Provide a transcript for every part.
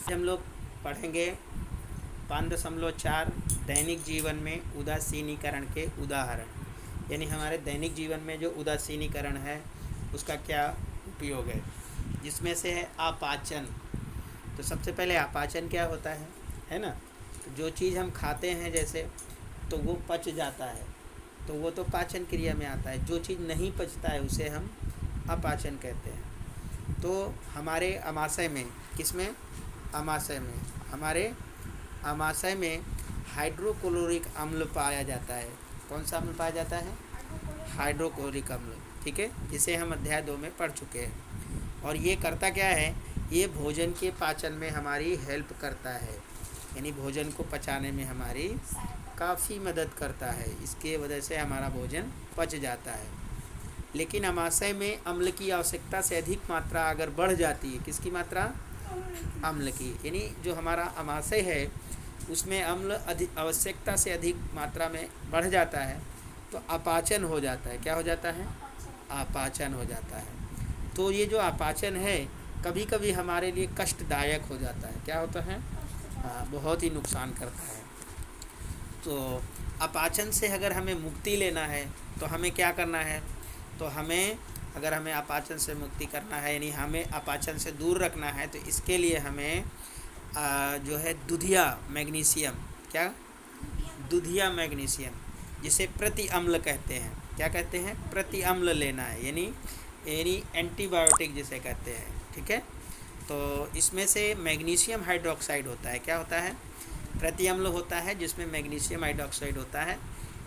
हम लोग पढ़ेंगे 5.4 दैनिक जीवन में उदासीनीकरण के उदाहरण। यानी हमारे दैनिक जीवन में जो उदासीनीकरण है उसका क्या उपयोग है, जिसमें से है आपाचन। तो सबसे पहले आपाचन क्या होता है ना। तो जो चीज़ हम खाते हैं जैसे, तो वो पच जाता है, तो वो तो पाचन क्रिया में आता है। जो चीज़ नहीं पचता है उसे हम अपाचन कहते हैं। तो हमारे आमाशय में, किसमें, आमाशय में, हमारे आमाशय में हाइड्रोक्लोरिक अम्ल पाया जाता है। कौन सा अम्ल पाया जाता है? हाइड्रोक्लोरिक अम्ल, ठीक है, जिसे हम अध्याय 2 में पढ़ चुके हैं। और ये करता क्या है, ये भोजन के पाचन में हमारी हेल्प करता है, यानी भोजन को पचाने में हमारी काफ़ी मदद करता है। इसके वजह से हमारा भोजन पच जाता है। लेकिन आमाशय में अम्ल की आवश्यकता से अधिक मात्रा अगर बढ़ जाती है, किसकी मात्रा? अम्ल की। यानी जो हमारा आमाशय है उसमें अम्ल आवश्यकता से अधिक मात्रा में बढ़ जाता है, तो अपाचन हो जाता है। क्या हो जाता है? अपाचन हो जाता है। तो ये जो अपाचन है कभी कभी हमारे लिए कष्टदायक हो जाता है। क्या होता है? हाँ, बहुत ही नुकसान करता है। तो अपाचन से अगर हमें मुक्ति लेना है तो हमें क्या करना है? तो अगर हमें अपाचन से मुक्ति करना है, यानी हमें अपाचन से दूर रखना है, तो इसके लिए हमें जो है दूधिया मैग्नीशियम, क्या? दूधिया मैग्नीशियम, जिसे प्रति अम्ल कहते हैं। क्या कहते हैं? प्रति अम्ल लेना है, यानी एंटीबायोटिक जिसे कहते हैं, ठीक है। तो इसमें से मैग्नीशियम हाइड्रोक्साइड होता है। क्या होता है? प्रति अम्ल होता है जिसमें मैग्नीशियम हाइड्रोक्साइड होता है।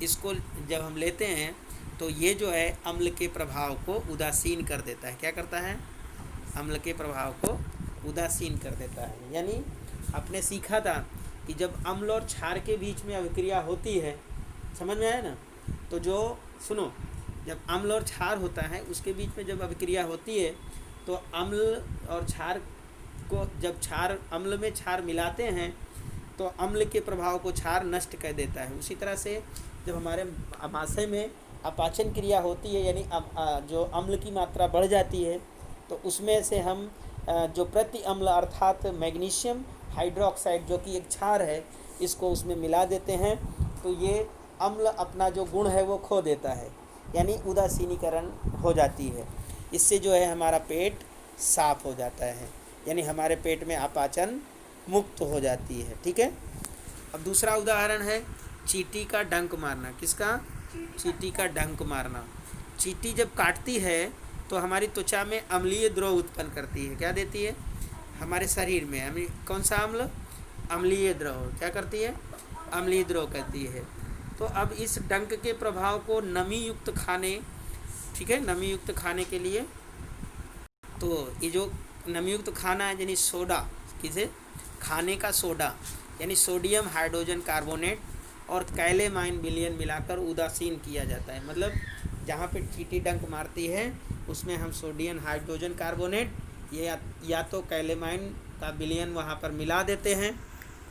इसको जब हम लेते हैं तो ये जो है अम्ल के प्रभाव को उदासीन कर देता है। क्या करता है? अम्ल के प्रभाव को उदासीन कर देता है। यानी आपने सीखा था कि जब अम्ल और क्षार के बीच में अभिक्रिया होती है, समझ में आया ना। तो जो सुनो, जब अम्ल और क्षार होता है उसके बीच में जब अभिक्रिया होती है, तो अम्ल और क्षार को, जब क्षार अम्ल में क्षार मिलाते हैं तो अम्ल के प्रभाव को क्षार नष्ट कर देता है। उसी तरह से जब हमारे आमाशय में अपाचन क्रिया होती है, यानी जो अम्ल की मात्रा बढ़ जाती है, तो उसमें से हम जो प्रति अम्ल अर्थात मैग्नीशियम हाइड्रोक्साइड जो कि एक क्षार है, इसको उसमें मिला देते हैं, तो ये अम्ल अपना जो गुण है वो खो देता है, यानी उदासीनीकरण हो जाती है। इससे जो है हमारा पेट साफ हो जाता है, यानी हमारे पेट में अपाचन मुक्त हो जाती है, ठीक है। अब दूसरा उदाहरण है चींटी का डंक मारना। किसका? चींटी का डंक मारना। चींटी जब काटती है तो हमारी त्वचा में अम्लीय द्रव उत्पन्न करती है। क्या देती है? हमारे शरीर में कौन सा अम्ल? अम्लीय द्रव। क्या करती है? अम्लीय द्रव करती है। तो अब इस डंक के प्रभाव को नमी युक्त खाने, ठीक है, नमी युक्त खाने के लिए, तो ये जो नमी युक्त खाना है, यानी सोडा, किसे? खाने का सोडा, यानी सोडियम हाइड्रोजन कार्बोनेट और कैलेमाइन विलयन मिलाकर उदासीन किया जाता है। मतलब जहाँ पे चींटी डंक मारती है उसमें हम सोडियम हाइड्रोजन कार्बोनेट या तो कैलेमाइन का विलयन वहाँ पर मिला देते हैं।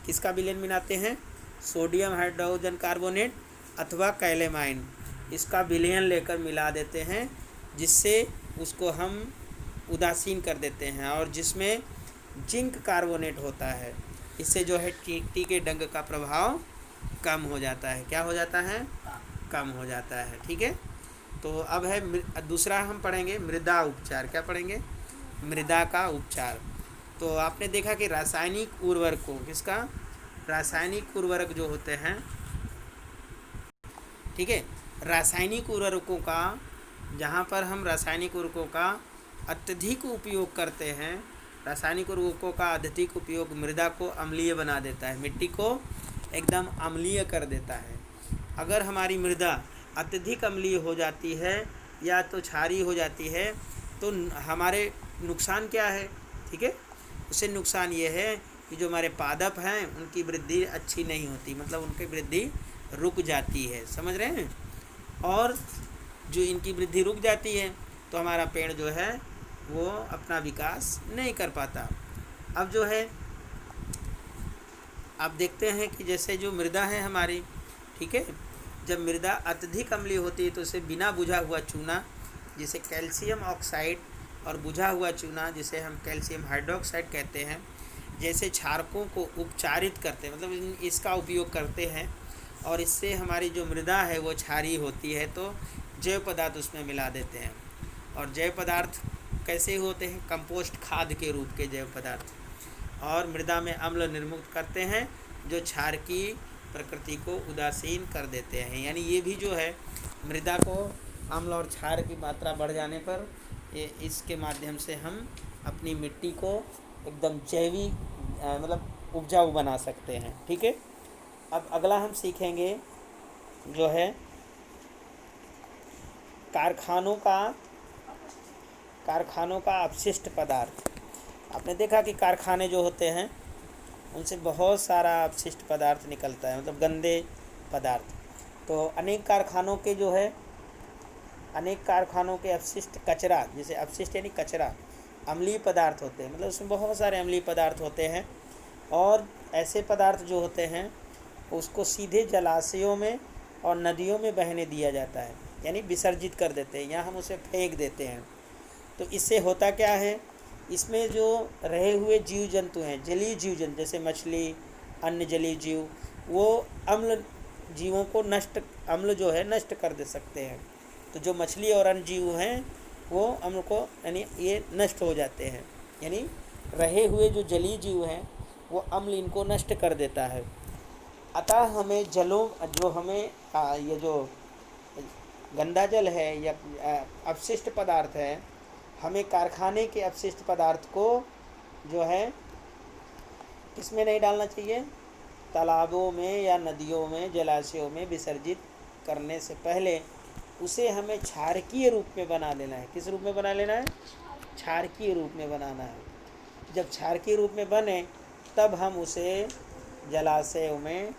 किसका विलयन मिलाते हैं? सोडियम हाइड्रोजन कार्बोनेट अथवा कैलेमाइन, इसका विलयन लेकर मिला देते हैं, जिससे उसको हम उदासीन कर देते हैं, और जिसमें जिंक कार्बोनेट होता है। इससे जो है चींटी के डंक का प्रभाव कम हो जाता है। क्या हो जाता है? कम हो जाता है, ठीक है। तो अब है दूसरा हम पढ़ेंगे मृदा उपचार। क्या पढ़ेंगे? मृदा का उपचार। तो आपने देखा कि रासायनिक उर्वरकों, किसका? रासायनिक उर्वरक जो होते हैं, ठीक है, रासायनिक उर्वरकों का, जहाँ पर हम रासायनिक उर्वरकों का अत्यधिक उपयोग करते हैं, रासायनिक उर्वरकों का अत्यधिक उपयोग मृदा को अम्लीय बना देता है, मिट्टी को एकदम अम्लीय कर देता है। अगर हमारी मृदा अत्यधिक अम्लीय हो जाती है या तो क्षारीय हो जाती है, तो हमारे नुकसान क्या है, ठीक है। उससे नुकसान ये है कि जो हमारे पादप हैं उनकी वृद्धि अच्छी नहीं होती, मतलब उनकी वृद्धि रुक जाती है, समझ रहे हैं। और जो इनकी वृद्धि रुक जाती है तो हमारा पेड़ जो है वो अपना विकास नहीं कर पाता। अब जो है आप देखते हैं कि जैसे जो मृदा है हमारी, ठीक है, जब मृदा अत्यधिक अम्लीय होती है तो उसे बिना बुझा हुआ चूना, जिसे कैल्शियम ऑक्साइड, और बुझा हुआ चूना जिसे हम कैल्शियम हाइड्रोक्साइड कहते हैं, जैसे क्षारकों को उपचारित करते हैं, मतलब इसका उपयोग करते हैं और इससे हमारी जो मृदा है वो क्षारीय होती है, तो जैव पदार्थ उसमें मिला देते हैं। और जैव पदार्थ कैसे होते हैं? कंपोस्ट खाद के रूप के जैव पदार्थ। और मृदा में अम्ल निर्मुक्त करते हैं जो क्षार की प्रकृति को उदासीन कर देते हैं। यानी ये भी जो है मृदा को अम्ल और क्षार की मात्रा बढ़ जाने पर ये इसके माध्यम से हम अपनी मिट्टी को एकदम जैविक मतलब उपजाऊ बना सकते हैं। ठीक है। अब अगला हम सीखेंगे जो है कारखानों का अपशिष्ट पदार्थ। आपने देखा कि कारखाने जो होते हैं उनसे बहुत सारा अपशिष्ट पदार्थ निकलता है, मतलब गंदे पदार्थ। तो अनेक कारखानों के अपशिष्ट कचरा, जैसे अपशिष्ट यानी कचरा, अम्लीय पदार्थ होते हैं, मतलब उसमें बहुत सारे अम्लीय पदार्थ होते हैं। और ऐसे पदार्थ जो होते हैं उसको सीधे जलाशयों में और नदियों में बहने दिया जाता है, यानी विसर्जित कर देते हैं, या हम उसे फेंक देते हैं। तो इससे होता क्या है, इसमें जो रहे हुए जीव जंतु हैं, जलीय जीव जंतु जैसे मछली, अन्य जलीय जीव, वो अम्ल जीवों को अम्ल जो है नष्ट कर दे सकते हैं। तो जो मछली और अन्य जीव हैं वो अम्ल को यानी ये नष्ट हो जाते हैं, यानी रहे हुए जो जलीय जीव हैं वो अम्ल इनको नष्ट कर देता है। अतः हमें ये जो गंदा जल है या अपशिष्ट पदार्थ है, हमें कारखाने के अपशिष्ट पदार्थ को जो है किसमें नहीं डालना चाहिए? तालाबों में या नदियों में, जलाशयों में विसर्जित करने से पहले उसे हमें क्षारकीय रूप में बना लेना है। किस रूप में बना लेना है? क्षारकीय रूप में बनाना है। जब क्षारकीय रूप में बने तब हम उसे जलाशयों में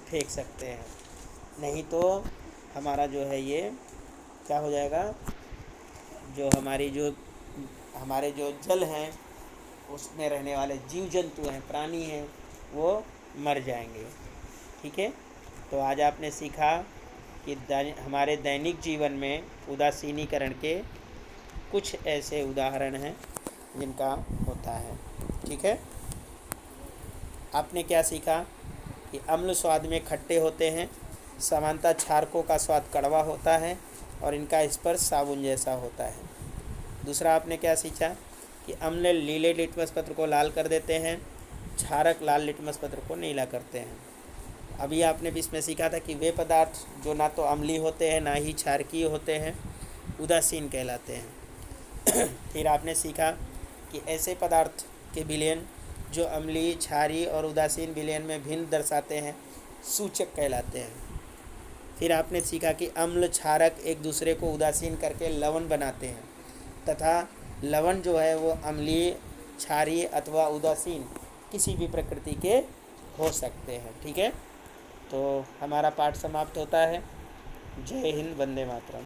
फेंक सकते हैं, नहीं तो हमारा जो है ये क्या हो जाएगा, जो हमारे जो जल हैं उसमें रहने वाले जीव जंतु हैं, प्राणी हैं, वो मर जाएंगे। ठीक है। तो आज आपने सीखा कि हमारे दैनिक जीवन में उदासीनीकरण के कुछ ऐसे उदाहरण हैं जिनका होता है। ठीक है। आपने क्या सीखा कि अम्ल स्वाद में खट्टे होते हैं, सामान्यतः क्षारकों का स्वाद कड़वा होता है और इनका स्पर्श साबुन जैसा होता है। दूसरा आपने क्या सीखा कि अम्ल नीले लिटमस पत्र को लाल कर देते हैं, क्षारक लाल लिटमस पत्र को नीला करते हैं। अभी आपने भी इसमें सीखा था कि वे पदार्थ जो ना तो अम्लीय होते हैं ना ही क्षारकीय होते हैं, उदासीन कहलाते हैं। फिर आपने सीखा कि ऐसे पदार्थ के विलयन जो अम्लीय, क्षारीय और उदासीन विलयन में भिन्न दर्शाते हैं, सूचक कहलाते हैं। फिर आपने सीखा कि अम्ल क्षारक एक दूसरे को उदासीन करके लवण बनाते हैं, तथा लवण जो है वो अम्लीय, क्षारीय अथवा उदासीन किसी भी प्रकृति के हो सकते हैं। ठीक है। तो हमारा पाठ समाप्त होता है। जय हिंद, वंदे मातरम।